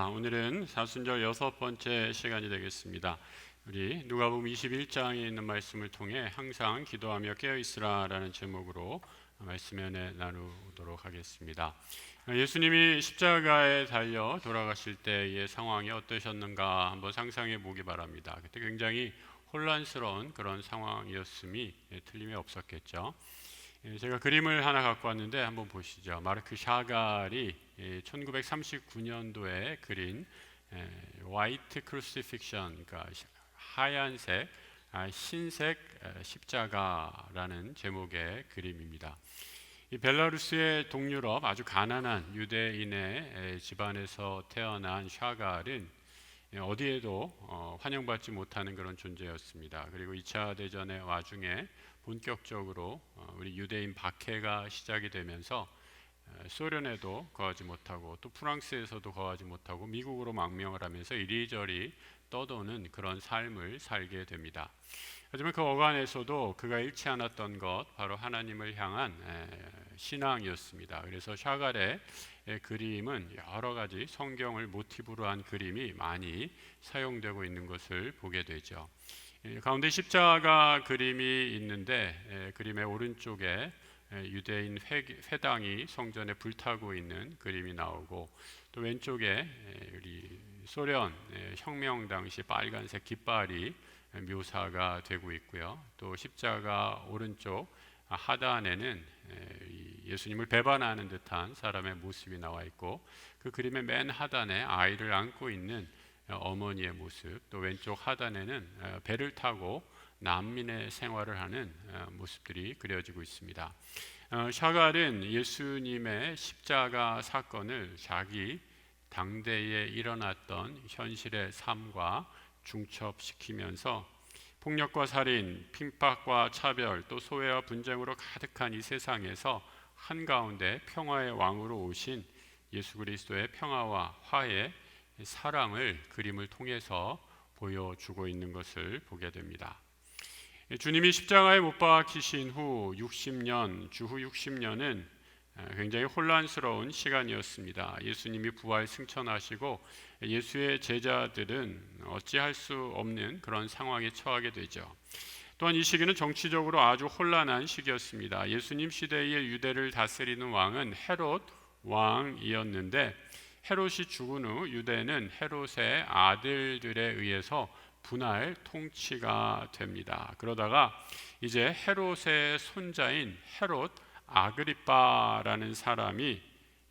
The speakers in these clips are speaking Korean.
오늘은 사순절 6번째 시간이 되겠습니다. 우리 누가복음 21장에 있는 말씀을 통해 항상 기도하며 깨어있으라 라는 제목으로 말씀 연회 나누도록 하겠습니다. 예수님이 십자가에 달려 돌아가실 때의 상황이 어떠셨는가 한번 상상해 보기 바랍니다. 그때 굉장히 혼란스러운 그런 상황이었음이 틀림이 없었겠죠. 제가 그림을 하나 갖고 왔는데 한번 보시죠. 마르크 샤갈이 1939년도에 그린 화이트 크루시픽션, 그러니까 하얀색 흰색 십자가라는 제목의 그림입니다. 이 벨라루스의 동유럽 아주 가난한 유대인의 집안에서 태어난 샤갈은 어디에도 환영받지 못하는 그런 존재였습니다. 그리고 2차 대전의 와중에 본격적으로 우리 유대인 박해가 시작이 되면서 소련에도 거하지 못하고 또 프랑스에서도 거하지 못하고 미국으로 망명을 하면서 이리저리 떠도는 그런 삶을 살게 됩니다. 하지만 그 어간에서도 그가 잃지 않았던 것 바로 하나님을 향한 신앙이었습니다. 그래서 샤갈의 그림은 여러 가지 성경을 모티브로 한 그림이 많이 사용되고 있는 것을 보게 되죠. 가운데 십자가 그림이 있는데 그림의 오른쪽에 유대인 회당이 성전에 불타고 있는 그림이 나오고 또 왼쪽에 우리 소련 혁명 당시 빨간색 깃발이 묘사가 되고 있고요. 또 십자가 오른쪽 하단에는 예수님을 배반하는 듯한 사람의 모습이 나와 있고 그 그림의 맨 하단에 아이를 안고 있는 어머니의 모습, 또 왼쪽 하단에는 배를 타고 난민의 생활을 하는 모습들이 그려지고 있습니다. 샤갈은 예수님의 십자가 사건을 자기 당대에 일어났던 현실의 삶과 중첩시키면서 폭력과 살인, 핍박과 차별, 또 소외와 분쟁으로 가득한 이 세상에서 한가운데 평화의 왕으로 오신 예수 그리스도의 평화와 화해, 사랑을 그림을 통해서 보여주고 있는 것을 보게 됩니다. 주님이 십자가에 못 박히신 후 60년, 주후 60년은 굉장히 혼란스러운 시간이었습니다. 예수님이 부활 승천하시고 예수의 제자들은 어찌할 수 없는 그런 상황에 처하게 되죠. 또한 이 시기는 정치적으로 아주 혼란한 시기였습니다. 예수님 시대의 유대를 다스리는 왕은 헤롯 왕이었는데 헤롯이 죽은 후 유대는 헤롯의 아들들에 의해서 분할 통치가 됩니다. 그러다가 이제 헤롯의 손자인 헤롯 아그리빠라는 사람이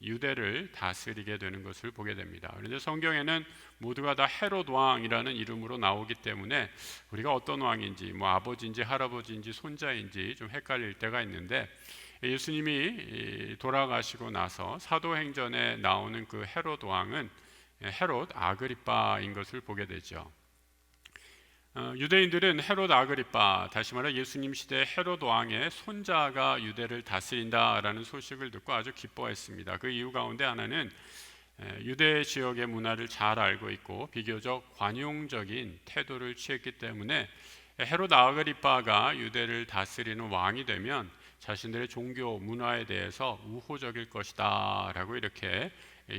유대를 다스리게 되는 것을 보게 됩니다. 그런데 성경에는 모두가 다 헤롯 왕이라는 이름으로 나오기 때문에 우리가 어떤 왕인지, 아버지인지 할아버지인지 손자인지 좀 헷갈릴 때가 있는데 예수님이 돌아가시고 나서 사도행전에 나오는 그 헤롯 왕은 헤롯 아그리빠인 것을 보게 되죠. 유대인들은 헤롯 아그리빠, 다시 말해 예수님 시대 헤롯 왕의 손자가 유대를 다스린다라는 소식을 듣고 아주 기뻐했습니다. 그 이유 가운데 하나는 유대 지역의 문화를 잘 알고 있고 비교적 관용적인 태도를 취했기 때문에 헤롯 아그리빠가 유대를 다스리는 왕이 되면 자신들의 종교 문화에 대해서 우호적일 것이다 라고 이렇게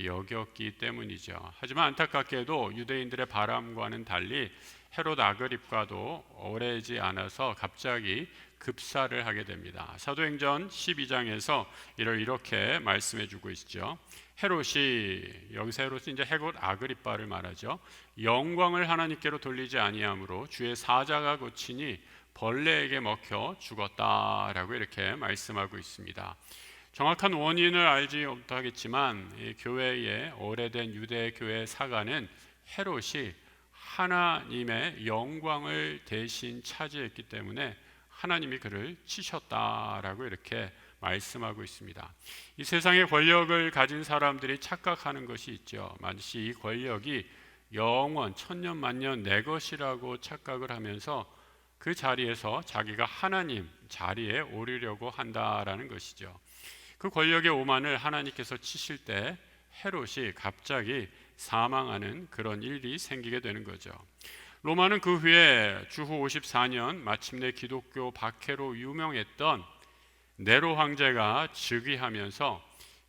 여겼기 때문이죠. 하지만 안타깝게도 유대인들의 바람과는 달리 헤롯 아그리빠도 오래지 않아서 갑자기 급사를 하게 됩니다. 사도행전 12장에서 이렇게 말씀해 주고 있죠. 헤롯이, 여기서 헤롯이 이제 헤롯 아그리빠를 말하죠. 영광을 하나님께로 돌리지 아니하므로 주의 사자가 고치니 벌레에게 먹혀 죽었다라고 이렇게 말씀하고 있습니다. 정확한 원인을 알지 못하겠지만 이 교회의 오래된 유대 교회 사가는 헤롯이 하나님의 영광을 대신 차지했기 때문에 하나님이 그를 치셨다라고 이렇게 말씀하고 있습니다. 이 세상의 권력을 가진 사람들이 착각하는 것이 있죠. 마치 이 권력이 영원 천년 만년 내 것이라고 착각을 하면서 그 자리에서 자기가 하나님 자리에 오르려고 한다라는 것이죠. 그 권력의 오만을 하나님께서 치실 때 헤롯이 갑자기 사망하는 그런 일이 생기게 되는 거죠. 로마는 그 후에 주후 54년 마침내 기독교 박해로 유명했던 네로 황제가 즉위하면서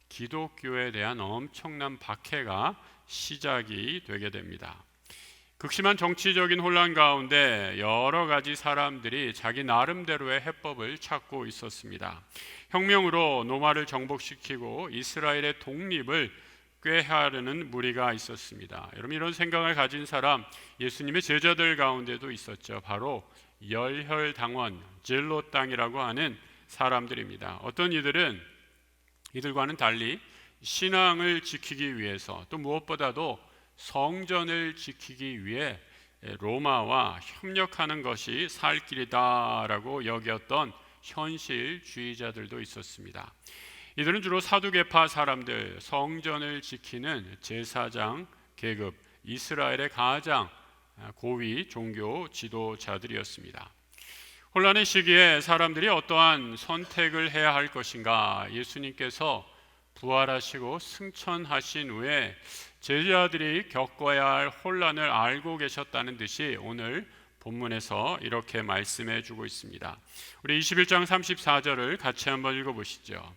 기독교에 대한 엄청난 박해가 시작이 되게 됩니다. 극심한 정치적인 혼란 가운데 여러 가지 사람들이 자기 나름대로의 해법을 찾고 있었습니다. 혁명으로 로마를 정복시키고 이스라엘의 독립을 꾀하려는 무리가 있었습니다. 여러분, 이런 생각을 가진 사람 예수님의 제자들 가운데도 있었죠. 바로 열혈당원, 진로 땅이라고 하는 사람들입니다. 어떤 이들과는 달리 신앙을 지키기 위해서, 또 무엇보다도 성전을 지키기 위해 로마와 협력하는 것이 살 길이다라고 여겼던 현실주의자들도 있었습니다. 이들은 주로 사두개파 사람들, 성전을 지키는 제사장 계급, 이스라엘의 가장 고위 종교 지도자들이었습니다. 혼란의 시기에 사람들이 어떠한 선택을 해야 할 것인가, 예수님께서 부활하시고 승천하신 후에 제자들이 겪어야 할 혼란을 알고 계셨다는 듯이 오늘 본문에서 이렇게 말씀해 주고 있습니다. 우리 21장 34절을 같이 한번 읽어보시죠.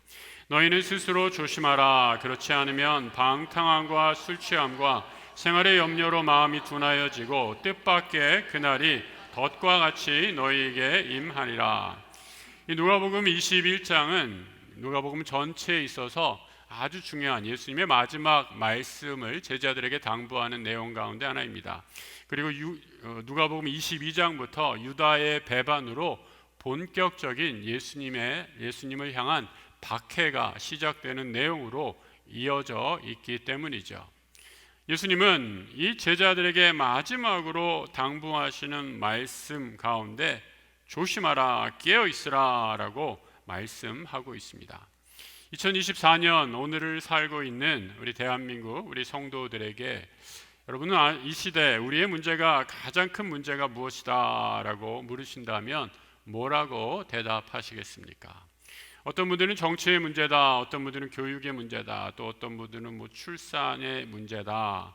너희는 스스로 조심하라. 그렇지 않으면 방탕함과 술취함과 생활의 염려로 마음이 둔하여지고 뜻밖의 그날이 덫과 같이 너희에게 임하리라. 이 누가복음 21장은 누가복음 전체에 있어서 아주 중요한 예수님의 마지막 말씀을 제자들에게 당부하는 내용 가운데 하나입니다. 그리고 누가복음 22장부터 유다의 배반으로 본격적인 예수님을 향한 박해가 시작되는 내용으로 이어져 있기 때문이죠. 예수님은 이 제자들에게 마지막으로 당부하시는 말씀 가운데 조심하라, 깨어 있으라 라고 말씀하고 있습니다. 2024년 오늘을 살고 있는 우리 대한민국, 우리 성도들에게 여러분은 이 시대 우리의 문제가, 가장 큰 문제가 무엇이다 라고 물으신다면 뭐라고 대답하시겠습니까? 어떤 분들은 정치의 문제다, 어떤 분들은 교육의 문제다, 또 어떤 분들은 출산의 문제다,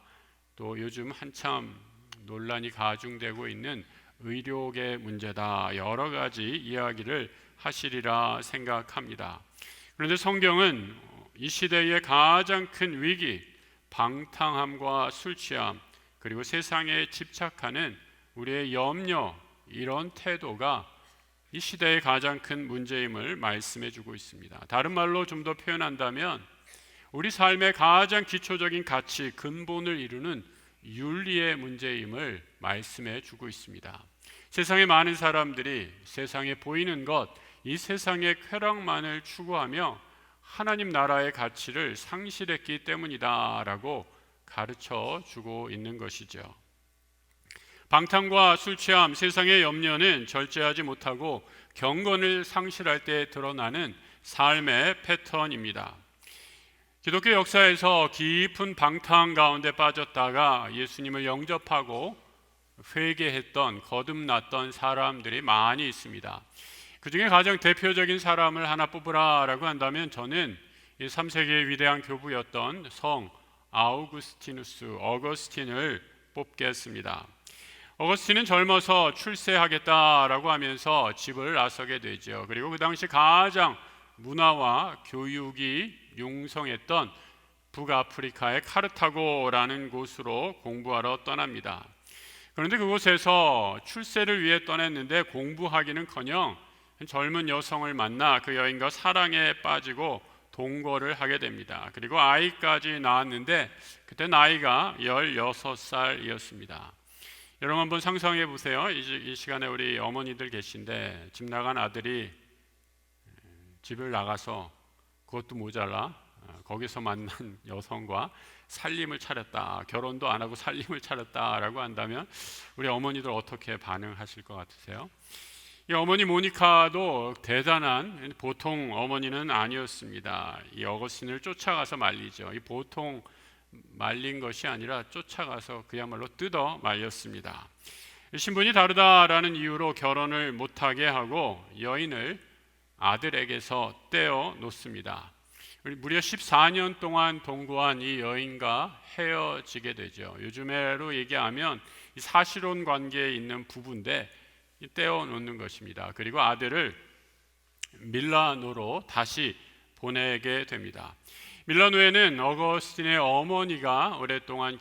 또 요즘 한참 논란이 가중되고 있는 의료의 문제다, 여러 가지 이야기를 하시리라 생각합니다. 그런데 성경은 이 시대의 가장 큰 위기, 방탕함과 술취함, 그리고 세상에 집착하는 우리의 염려, 이런 태도가 이 시대의 가장 큰 문제임을 말씀해 주고 있습니다. 다른 말로 좀 더 표현한다면 우리 삶의 가장 기초적인 가치, 근본을 이루는 윤리의 문제임을 말씀해 주고 있습니다. 세상의 많은 사람들이 세상에 보이는 것, 이 세상의 쾌락만을 추구하며 하나님 나라의 가치를 상실했기 때문이다 라고 가르쳐 주고 있는 것이죠. 방탕과 술취함, 세상의 염려는 절제하지 못하고 경건을 상실할 때 드러나는 삶의 패턴입니다. 기독교 역사에서 깊은 방탕 가운데 빠졌다가 예수님을 영접하고 회개했던, 거듭났던 사람들이 많이 있습니다. 그 중에 가장 대표적인 사람을 하나 뽑으라라고 한다면 저는 3세기의 위대한 교부였던 성 어거스틴을 뽑겠습니다. 어거스틴은 젊어서 출세하겠다라고 하면서 집을 나서게 되죠. 그리고 그 당시 가장 문화와 교육이 융성했던 북아프리카의 카르타고라는 곳으로 공부하러 떠납니다. 그런데 그곳에서 출세를 위해 떠났는데 공부하기는커녕 젊은 여성을 만나 그 여인과 사랑에 빠지고 동거를 하게 됩니다. 그리고 아이까지 낳았는데 그때 나이가 16살이었습니다. 여러분 한번 상상해 보세요. 이 시간에 우리 어머니들 계신데 집 나간 아들이 집을 나가서 그것도 모자라 거기서 만난 여성과 살림을 차렸다, 결혼도 안 하고 살림을 차렸다라고 한다면 우리 어머니들 어떻게 반응하실 것 같으세요? 이 어머니 모니카도 대단한 보통 어머니는 아니었습니다. 이 어거스틴을 쫓아가서 말리죠. 이 보통 말린 것이 아니라 쫓아가서 그야말로 뜯어 말렸습니다. 신분이 다르다라는 이유로 결혼을 못하게 하고 여인을 아들에게서 떼어 놓습니다. 무려 14년 동안 동거한 이 여인과 헤어지게 되죠. 요즘으로 얘기하면 사실혼 관계에 있는 부부인데 떼어 놓는 것입니다. 그리고 아들을 밀라노로 다시 보내게 됩니다. 밀라노에는 어거스틴의 어머니가 오랫동안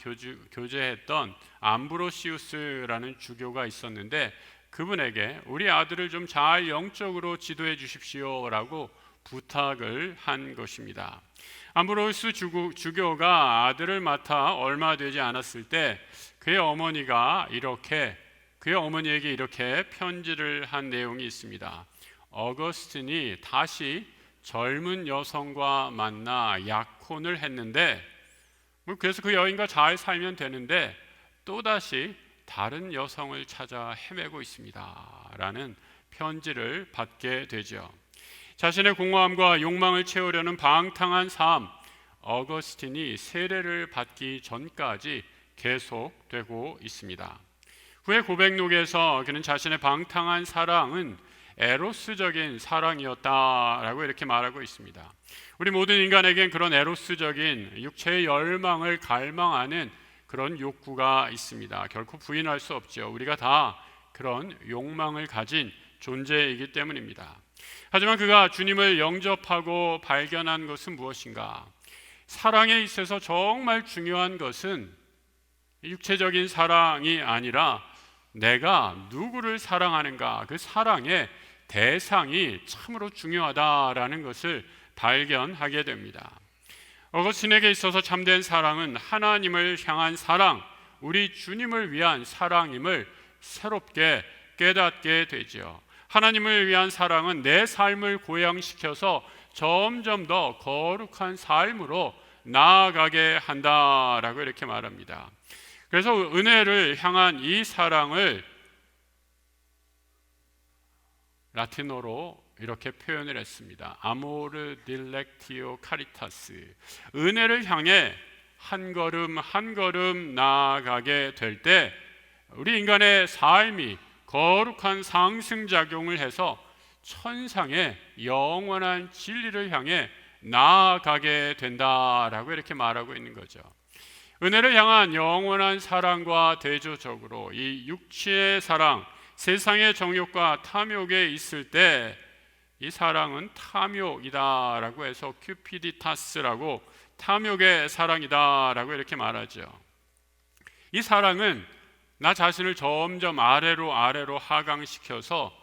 교제했던 암브로시우스라는 주교가 있었는데, 그분에게 우리 아들을 좀 잘 영적으로 지도해 주십시오라고 부탁을 한 것입니다. 암브로스 주교가 아들을 맡아 얼마 되지 않았을 때 그의 어머니에게 이렇게 편지를 한 내용이 있습니다. 어거스틴이 다시 젊은 여성과 만나 약혼을 했는데, 그래서 그 여인과 잘 살면 되는데 또다시 다른 여성을 찾아 헤매고 있습니다 라는 편지를 받게 되죠. 자신의 공허함과 욕망을 채우려는 방탕한 삶, 어거스틴이 세례를 받기 전까지 계속되고 있습니다. 후에 고백록에서 그는 자신의 방탕한 사랑은 에로스적인 사랑이었다라고 이렇게 말하고 있습니다. 우리 모든 인간에겐 그런 에로스적인 육체의 열망을 갈망하는 그런 욕구가 있습니다. 결코 부인할 수 없죠. 우리가 다 그런 욕망을 가진 존재이기 때문입니다. 하지만 그가 주님을 영접하고 발견한 것은 무엇인가? 사랑에 있어서 정말 중요한 것은 육체적인 사랑이 아니라 내가 누구를 사랑하는가, 그 사랑의 대상이 참으로 중요하다라는 것을 발견하게 됩니다. 어거스틴에게 있어서 참된 사랑은 하나님을 향한 사랑, 우리 주님을 위한 사랑임을 새롭게 깨닫게 되죠. 하나님을 위한 사랑은 내 삶을 고양시켜서 점점 더 거룩한 삶으로 나아가게 한다라고 이렇게 말합니다. 그래서 은혜를 향한 이 사랑을 라틴어로 이렇게 표현을 했습니다. 아모르 딜렉티오 카리타스. 은혜를 향해 한 걸음 한 걸음 나아가게 될 때 우리 인간의 삶이 거룩한 상승작용을 해서 천상의 영원한 진리를 향해 나아가게 된다라고 이렇게 말하고 있는 거죠. 은혜를 향한 영원한 사랑과 대조적으로 이 육체의 사랑, 세상의 정욕과 탐욕에 있을 때 이 사랑은 탐욕이다라고 해서 큐피디타스라고 탐욕의 사랑이다라고 이렇게 말하죠. 이 사랑은 나 자신을 점점 아래로 하강시켜서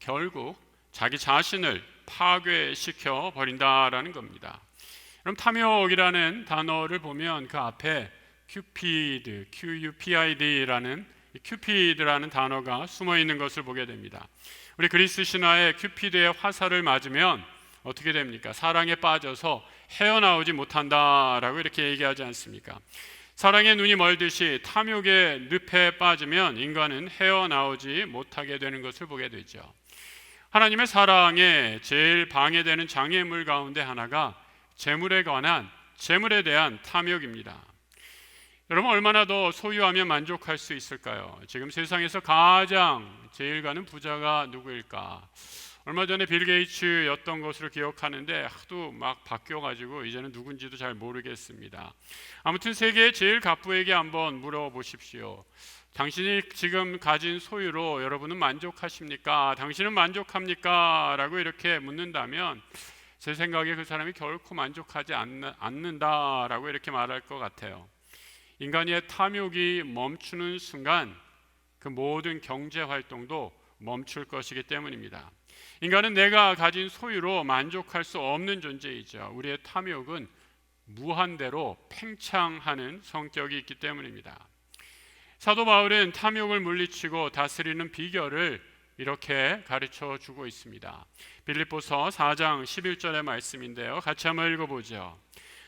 결국 자기 자신을 파괴시켜 버린다라는 겁니다. 그럼 탐욕이라는 단어를 보면 그 앞에 큐피드, QUPID라는 큐피드라는 단어가 숨어 있는 것을 보게 됩니다. 우리 그리스 신화의 큐피드의 화살을 맞으면 어떻게 됩니까? 사랑에 빠져서 헤어나오지 못한다라고 이렇게 얘기하지 않습니까? 사랑의 눈이 멀듯이 탐욕의 늪에 빠지면 인간은 헤어나오지 못하게 되는 것을 보게 되죠. 하나님의 사랑에 제일 방해되는 장애물 가운데 하나가 재물에 대한 탐욕입니다. 여러분, 얼마나 더 소유하면 만족할 수 있을까요? 지금 세상에서 가장 제일 가는 부자가 누구일까? 얼마 전에 빌 게이츠였던 것으로 기억하는데 하도 막 바뀌어가지고 이제는 누군지도 잘 모르겠습니다. 아무튼 세계의 제일 갑부에게 한번 물어보십시오. 당신이 지금 가진 소유로 여러분은 만족하십니까? 당신은 만족합니까? 라고 이렇게 묻는다면 제 생각에 그 사람이 결코 만족하지 않는다라고 이렇게 말할 것 같아요. 인간의 탐욕이 멈추는 순간 그 모든 경제 활동도 멈출 것이기 때문입니다. 인간은 내가 가진 소유로 만족할 수 없는 존재이죠. 우리의 탐욕은 무한대로 팽창하는 성격이 있기 때문입니다. 사도 바울은 탐욕을 물리치고 다스리는 비결을 이렇게 가르쳐 주고 있습니다. 빌립보서 4장 11절의 말씀인데요. 같이 한번 읽어보죠.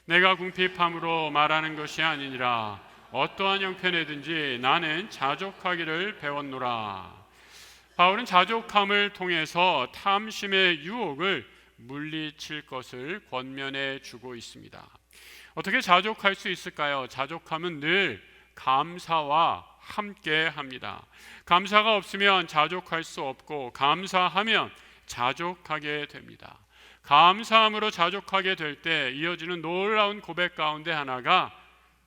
내가 궁핍함으로 말하는 것이 아니니라 어떠한 형편이든지 나는 자족하기를 배웠노라. 바울은 자족함을 통해서 탐심의 유혹을 물리칠 것을 권면해 주고 있습니다. 어떻게 자족할 수 있을까요? 자족함은 늘 감사와 함께 합니다. 감사가 없으면 자족할 수 없고 감사하면 자족하게 됩니다. 감사함으로 자족하게 될 때 이어지는 놀라운 고백 가운데 하나가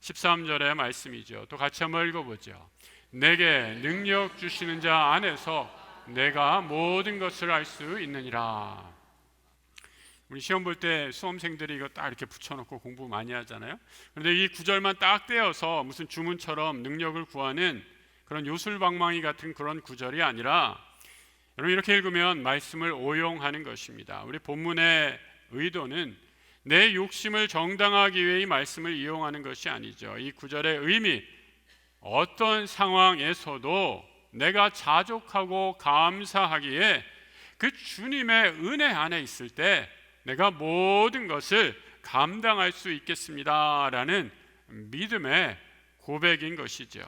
13절의 말씀이죠. 또 같이 한번 읽어보죠. 내게 능력 주시는 자 안에서 내가 모든 것을 알 수 있느니라. 우리 시험 볼 때 수험생들이 이거 딱 이렇게 붙여놓고 공부 많이 하잖아요. 그런데 이 구절만 딱 떼어서 무슨 주문처럼 능력을 구하는 그런 요술방망이 같은 그런 구절이 아니라, 여러분 이렇게 읽으면 말씀을 오용하는 것입니다. 우리 본문의 의도는 내 욕심을 정당하기 위해 이 말씀을 이용하는 것이 아니죠. 이 구절의 의미, 어떤 상황에서도 내가 자족하고 감사하기에 그 주님의 은혜 안에 있을 때 내가 모든 것을 감당할 수 있겠습니다라는 믿음의 고백인 것이죠.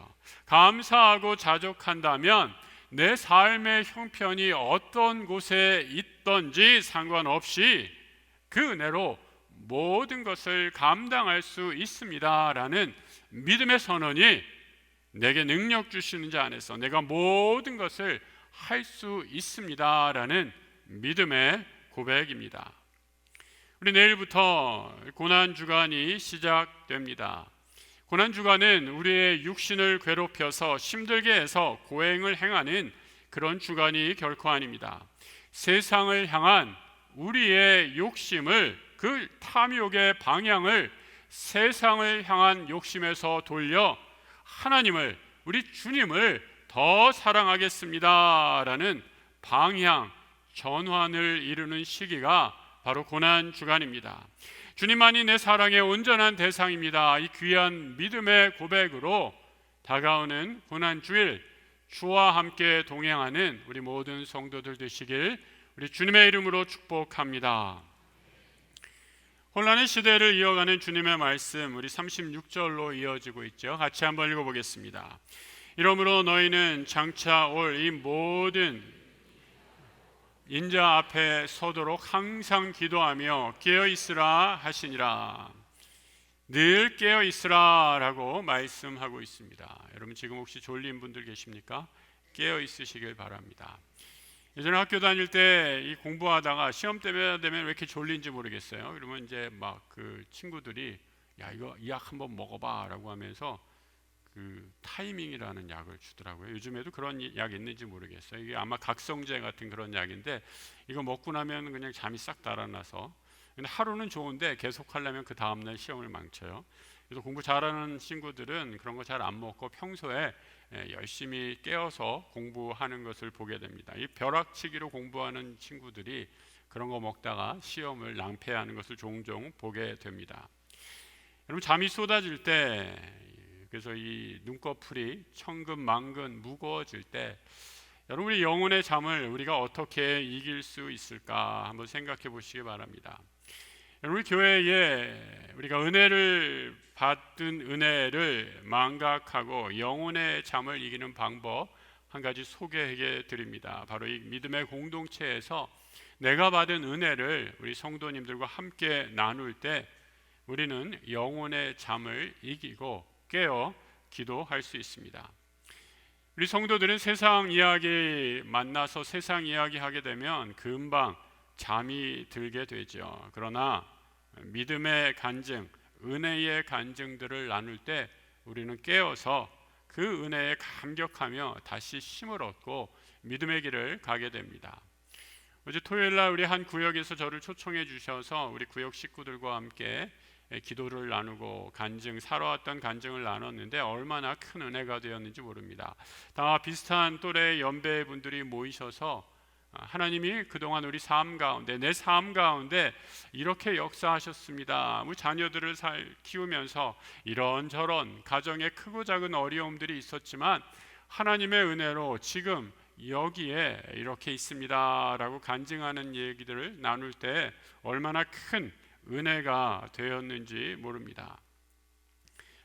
감사하고 자족한다면 내 삶의 형편이 어떤 곳에 있든지 상관없이 그 은혜로 모든 것을 감당할 수 있습니다라는 믿음의 선언이 내게 능력 주시는 자 안에서 내가 모든 것을 할 수 있습니다라는 믿음의 고백입니다. 우리 내일부터 고난주간이 시작됩니다. 고난주간은 우리의 육신을 괴롭혀서 힘들게 해서 고행을 행하는 그런 주간이 결코 아닙니다. 세상을 향한 우리의 욕심을, 그 탐욕의 방향을 세상을 향한 욕심에서 돌려 하나님을, 우리 주님을 더 사랑하겠습니다라는 방향 전환을 이루는 시기가 바로 고난주간입니다. 주님만이 내 사랑의 온전한 대상입니다. 이 귀한 믿음의 고백으로 다가오는 고난주일, 주와 함께 동행하는 우리 모든 성도들 되시길 우리 주님의 이름으로 축복합니다. 혼란의 시대를 이어가는 주님의 말씀, 우리 36절로 이어지고 있죠. 같이 한번 읽어보겠습니다. 이러므로 너희는 장차 올 이 모든 인자 앞에 서도록 항상 기도하며 깨어있으라 하시니라. 늘 깨어있으라 라고 말씀하고 있습니다. 여러분 지금 혹시 졸린 분들 계십니까? 깨어있으시길 바랍니다. 예전에 학교 다닐 때 이 공부하다가 시험 때문에 되면 왜 이렇게 졸린지 모르겠어요. 그러면 이제 막 그 친구들이 야 이거 이 약 한번 먹어봐 라고 하면서 그 타이밍이라는 약을 주더라고요. 요즘에도 그런 약 있는지 모르겠어요. 이게 아마 각성제 같은 그런 약인데 이거 먹고 나면 그냥 잠이 싹 달아나서, 근데 하루는 좋은데 계속 하려면 그 다음날 시험을 망쳐요. 그래서 공부 잘하는 친구들은 그런 거 잘 안 먹고 평소에 열심히 깨어서 공부하는 것을 보게 됩니다. 이 벼락치기로 공부하는 친구들이 그런 거 먹다가 시험을 낭패하는 것을 종종 보게 됩니다. 여러분 잠이 쏟아질 때, 그래서 이 눈꺼풀이 천근만근 무거워질 때 여러분 우리 영혼의 잠을 우리가 어떻게 이길 수 있을까 한번 생각해 보시기 바랍니다. 여러분 우리 교회에 우리가 은혜를 받은 은혜를 망각하고 영혼의 잠을 이기는 방법 한 가지 소개해 드립니다. 바로 이 믿음의 공동체에서 내가 받은 은혜를 우리 성도님들과 함께 나눌 때 우리는 영혼의 잠을 이기고 깨어 기도할 수 있습니다. 우리 성도들은 세상 이야기 만나서 세상 이야기 하게 되면 금방 잠이 들게 되죠. 그러나 믿음의 간증, 은혜의 간증들을 나눌 때 우리는 깨어서 그 은혜에 감격하며 다시 힘을 얻고 믿음의 길을 가게 됩니다. 어제 토요일날 우리 한 구역에서 저를 초청해 주셔서 우리 구역 식구들과 함께 기도를 나누고 간증, 살아왔던 간증을 나눴는데 얼마나 큰 은혜가 되었는지 모릅니다. 다 비슷한 또래 연배 분들이 모이셔서 하나님이 그동안 우리 삶 가운데, 내 삶 가운데 이렇게 역사하셨습니다. 우리 자녀들을 키우면서 이런저런 가정에 크고 작은 어려움들이 있었지만 하나님의 은혜로 지금 여기에 이렇게 있습니다 라고 간증하는 얘기들을 나눌 때 얼마나 큰 은혜가 되었는지 모릅니다.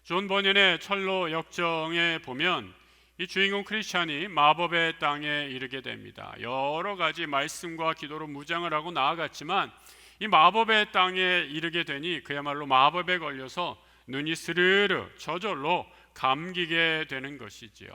존 버년의 철로 역정에 보면 이 주인공 크리스찬이 마법의 땅에 이르게 됩니다. 여러 가지 말씀과 기도로 무장을 하고 나아갔지만 이 마법의 땅에 이르게 되니 그야말로 마법에 걸려서 눈이 스르르 저절로 감기게 되는 것이지요.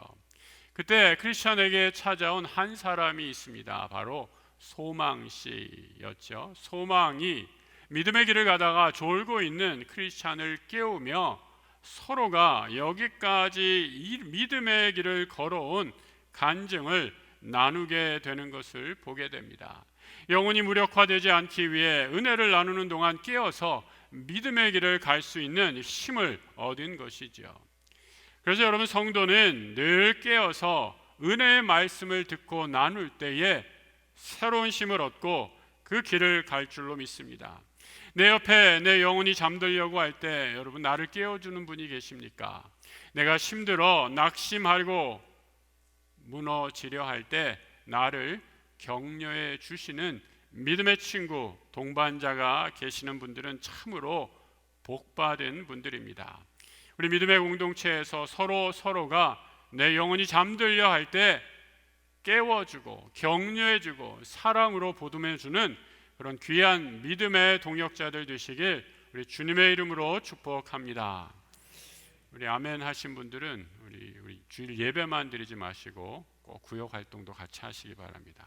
그때 크리스찬에게 찾아온 한 사람이 있습니다. 바로 소망씨였죠. 소망이 믿음의 길을 가다가 졸고 있는 크리스찬을 깨우며 서로가 여기까지 이 믿음의 길을 걸어온 간증을 나누게 되는 것을 보게 됩니다. 영혼이 무력화되지 않기 위해 은혜를 나누는 동안 깨어서 믿음의 길을 갈 수 있는 힘을 얻은 것이죠. 그래서 여러분, 성도는 늘 깨어서 은혜의 말씀을 듣고 나눌 때에 새로운 힘을 얻고 그 길을 갈 줄로 믿습니다. 내 옆에 내 영혼이 잠들려고 할 때 여러분, 나를 깨워주는 분이 계십니까? 내가 힘들어 낙심하고 무너지려 할 때 나를 격려해 주시는 믿음의 친구, 동반자가 계시는 분들은 참으로 복받은 분들입니다. 우리 믿음의 공동체에서 서로가 내 영혼이 잠들려 할 때 깨워주고 격려해주고 사랑으로 보듬어주는 그런 귀한 믿음의 동역자들 되시길 우리 주님의 이름으로 축복합니다. 우리 아멘 하신 분들은 우리 주일 예배만 드리지 마시고 꼭 구역 활동도 같이 하시기 바랍니다.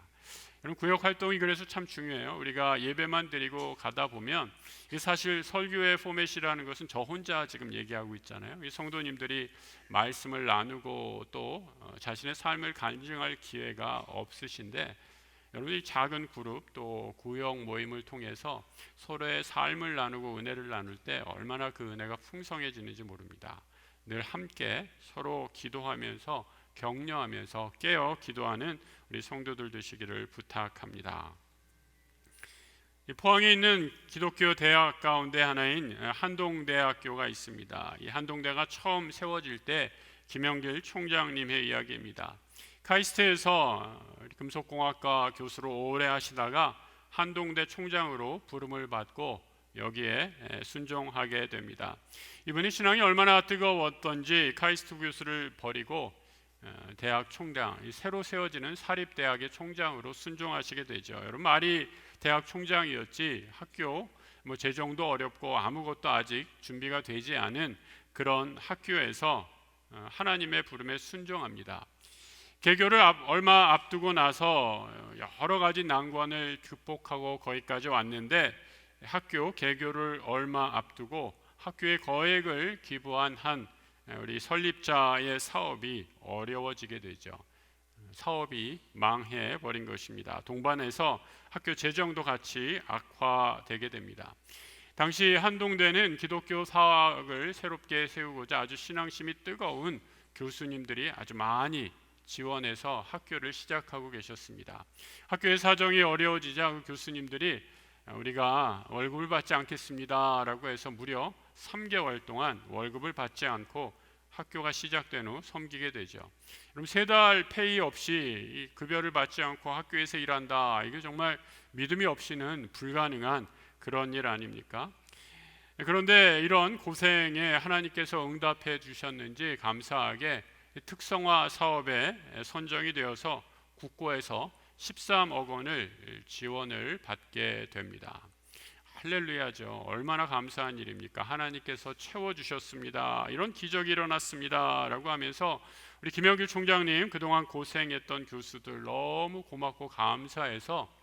여러분, 구역 활동이 그래서 참 중요해요. 우리가 예배만 드리고 가다 보면 사실 설교의 포맷이라는 것은 저 혼자 지금 얘기하고 있잖아요. 이 성도님들이 말씀을 나누고 또 자신의 삶을 간증할 기회가 없으신데, 여러분이 작은 그룹 또 구역 모임을 통해서 서로의 삶을 나누고 은혜를 나눌 때 얼마나 그 은혜가 풍성해지는지 모릅니다. 늘 함께 서로 기도하면서 격려하면서 깨어 기도하는 우리 성도들 되시기를 부탁합니다. 포항에 있는 기독교 대학 가운데 하나인 한동대학교가 있습니다. 이 한동대가 처음 세워질 때 김영길 총장님의 이야기입니다. 카이스트에서 금속공학과 교수로 오래 하시다가 한동대 총장으로 부름을 받고 여기에 순종하게 됩니다. 이분이 신앙이 얼마나 뜨거웠던지 카이스트 교수를 버리고 대학 총장, 새로 세워지는 사립대학의 총장으로 순종하시게 되죠. 여러분, 말이 대학 총장이었지 학교 재정도 어렵고 아무것도 아직 준비가 되지 않은 그런 학교에서 하나님의 부름에 순종합니다. 개교를 얼마 앞두고 나서 여러 가지 난관을 극복하고 거기까지 왔는데, 학교 개교를 얼마 앞두고 학교에 거액을 기부한 한 우리 설립자의 사업이 어려워지게 되죠. 사업이 망해 버린 것입니다. 동반해서 학교 재정도 같이 악화되게 됩니다. 당시 한동대는 기독교 사학을 새롭게 세우고자 아주 신앙심이 뜨거운 교수님들이 아주 많이 지원해서 학교를 시작하고 계셨습니다. 학교의 사정이 어려워지자 그 교수님들이 우리가 월급을 받지 않겠습니다 라고 해서 무려 3개월 동안 월급을 받지 않고 학교가 시작된 후 섬기게 되죠. 그럼 3달 페이 없이 급여를 받지 않고 학교에서 일한다, 이게 정말 믿음이 없이는 불가능한 그런 일 아닙니까? 그런데 이런 고생에 하나님께서 응답해 주셨는지 감사하게 특성화 사업에 선정이 되어서 국고에서 13억 원을 지원을 받게 됩니다. 할렐루야죠. 얼마나 감사한 일입니까? 하나님께서 채워주셨습니다. 이런 기적이 일어났습니다 라고 하면서 우리 김영길 총장님, 그동안 고생했던 교수들 너무 고맙고 감사해서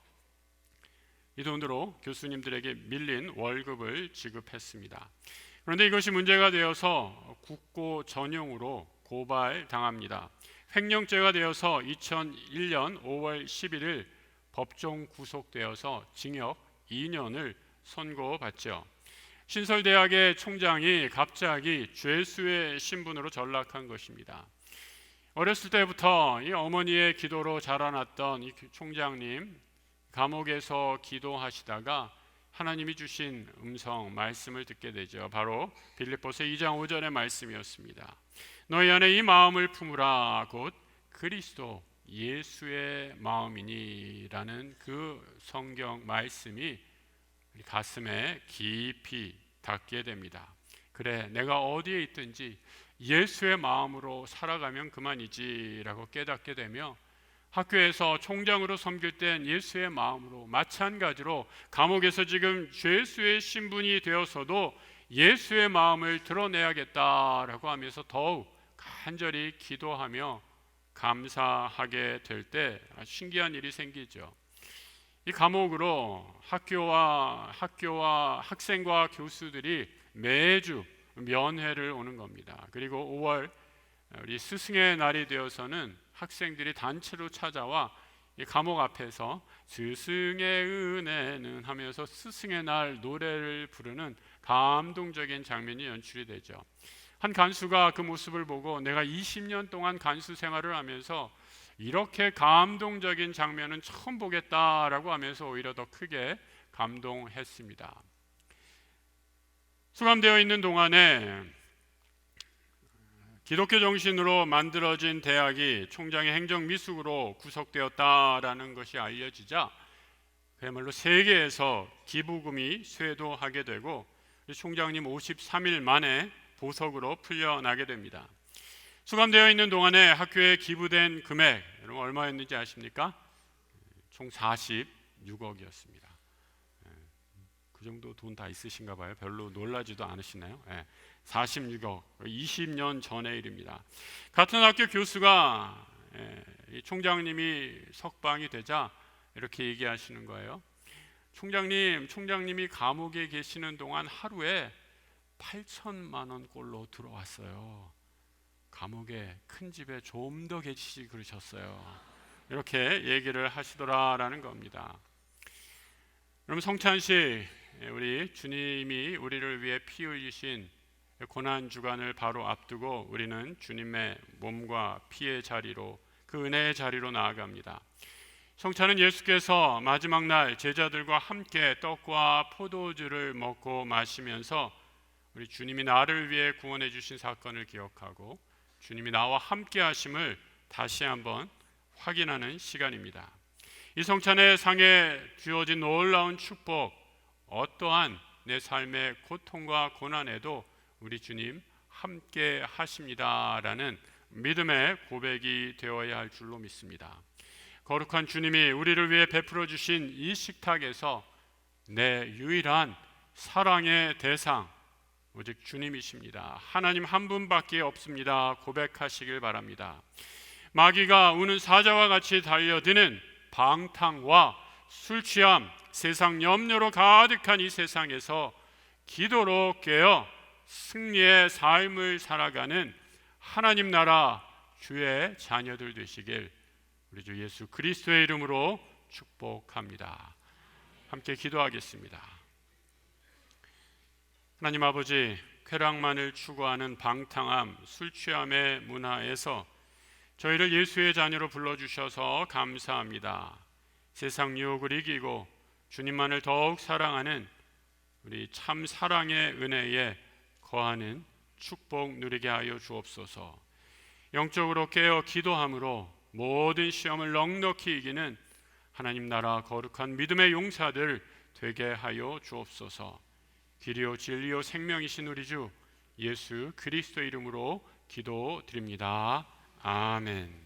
이 돈으로 교수님들에게 밀린 월급을 지급했습니다. 그런데 이것이 문제가 되어서 국고 전용으로 고발당합니다. 횡령죄가 되어서 2001년 5월 11일 법정 구속되어서 징역 2년을 선고받죠. 신설대학의 총장이 갑자기 죄수의 신분으로 전락한 것입니다. 어렸을 때부터 이 어머니의 기도로 자라났던 이 총장님, 감옥에서 기도하시다가 하나님이 주신 음성, 말씀을 듣게 되죠. 바로 빌립보서 2장 5절의 말씀이었습니다. 너희 안에 이 마음을 품으라, 곧 그리스도 예수의 마음이니 라는 그 성경 말씀이 가슴에 깊이 닿게 됩니다. 그래, 내가 어디에 있든지 예수의 마음으로 살아가면 그만이지 라고 깨닫게 되며, 학교에서 총장으로 섬길 땐 예수의 마음으로, 마찬가지로 감옥에서 지금 죄수의 신분이 되어서도 예수의 마음을 드러내야겠다라고 하면서 더욱 간절히 기도하며 감사하게 될 때 신기한 일이 생기죠. 이 감옥으로 학교와 학생과 교수들이 매주 면회를 오는 겁니다. 그리고 5월 우리 스승의 날이 되어서는 학생들이 단체로 찾아와 이 감옥 앞에서 스승의 은혜는 하면서 스승의 날 노래를 부르는 감동적인 장면이 연출이 되죠. 한 간수가 그 모습을 보고 내가 20년 동안 간수 생활을 하면서 이렇게 감동적인 장면은 처음 보겠다라고 하면서 오히려 더 크게 감동했습니다. 수감되어 있는 동안에 기독교 정신으로 만들어진 대학이 총장의 행정 미숙으로 구속되었다라는 것이 알려지자 그야말로 세계에서 기부금이 쇄도하게 되고 총장님 53일 만에 보석으로 풀려나게 됩니다. 수감되어 있는 동안에 학교에 기부된 금액 여러분 얼마였는지 아십니까? 총 46억이었습니다. 그 정도 돈 다 있으신가 봐요. 별로 놀라지도 않으시나요? 46억, 20년 전의 일입니다. 같은 학교 교수가 이 총장님이 석방이 되자 이렇게 얘기하시는 거예요. 총장님이 감옥에 계시는 동안 하루에 8천만 원 꼴로 들어왔어요. 감옥에 큰 집에 좀 더 계시지 그러셨어요. 이렇게 얘기를 하시더라라는 겁니다. 여러분 성찬식 우리 주님이 우리를 위해 피 흘리신 고난 주간을 바로 앞두고 우리는 주님의 몸과 피의 자리로 그 은혜의 자리로 나아갑니다. 성찬은 예수께서 마지막 날 제자들과 함께 떡과 포도주를 먹고 마시면서 우리 주님이 나를 위해 구원해 주신 사건을 기억하고 주님이 나와 함께 하심을 다시 한번 확인하는 시간입니다. 이 성찬의 상에 주어진 놀라운 축복, 어떠한 내 삶의 고통과 고난에도 우리 주님 함께 하십니다라는 믿음의 고백이 되어야 할 줄로 믿습니다. 거룩한 주님이 우리를 위해 베풀어 주신 이 식탁에서 내 유일한 사랑의 대상 오직 주님이십니다. 하나님 한 분밖에 없습니다. 고백하시길 바랍니다. 마귀가 우는 사자와 같이 달려드는 방탕과 술 취함, 세상 염려로 가득한 이 세상에서 기도로 깨어 승리의 삶을 살아가는 하나님 나라 주의 자녀들 되시길 우리 주 예수 그리스도의 이름으로 축복합니다. 함께 기도하겠습니다. 하나님 아버지, 쾌락만을 추구하는 방탕함, 술 취함의 문화에서 저희를 예수의 자녀로 불러주셔서 감사합니다. 세상 유혹을 이기고 주님만을 더욱 사랑하는 우리 참 사랑의 은혜에 거하는 축복 누리게 하여 주옵소서. 영적으로 깨어 기도함으로 모든 시험을 넉넉히 이기는 하나님 나라 거룩한 믿음의 용사들 되게 하여 주옵소서. 길이요 진리요 생명이신 우리 주 예수 그리스도 이름으로 기도드립니다. 아멘.